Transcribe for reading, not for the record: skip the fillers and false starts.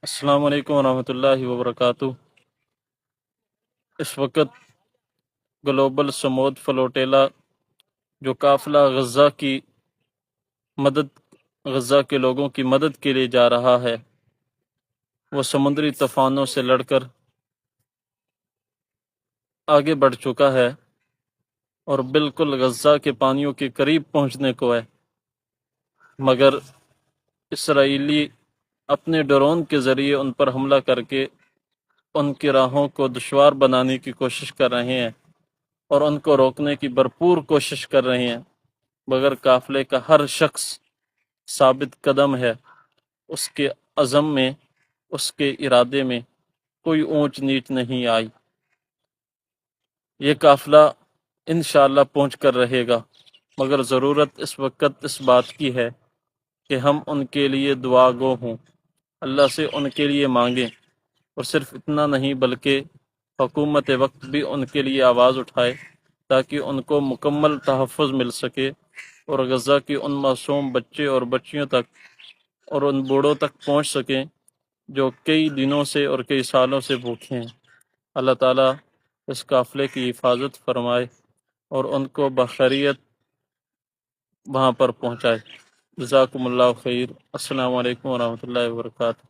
السلام علیکم ورحمۃ اللہ وبرکاتہ۔ اس وقت گلوبل سمود فلوٹیلا جو قافلہ غزہ کے لوگوں کی مدد کے لیے جا رہا ہے، وہ سمندری طوفانوں سے لڑ کر آگے بڑھ چکا ہے اور بالکل غزہ کے پانیوں کے قریب پہنچنے کو ہے، مگر اسرائیلی اپنے ڈرون کے ذریعے ان پر حملہ کر کے ان کی راہوں کو دشوار بنانے کی کوشش کر رہے ہیں اور ان کو روکنے کی بھرپور کوشش کر رہے ہیں، مگر قافلے کا ہر شخص ثابت قدم ہے، اس کے عزم میں، اس کے ارادے میں کوئی اونچ نیچ نہیں آئی۔ یہ قافلہ انشاءاللہ پہنچ کر رہے گا، مگر ضرورت اس وقت اس بات کی ہے کہ ہم ان کے لیے دعا گو ہوں، اللہ سے ان کے لیے مانگیں، اور صرف اتنا نہیں بلکہ حکومت وقت بھی ان کے لیے آواز اٹھائے تاکہ ان کو مکمل تحفظ مل سکے اور غزہ کی ان معصوم بچے اور بچیوں تک اور ان بوڑھوں تک پہنچ سکیں جو کئی دنوں سے اور کئی سالوں سے بھوکے ہیں۔ اللہ تعالیٰ اس قافلے کی حفاظت فرمائے اور ان کو بخیریت وہاں پر پہنچائے۔ جزاکم اللہ خیر۔ السلام علیکم ورحمۃ اللہ وبرکاتہ۔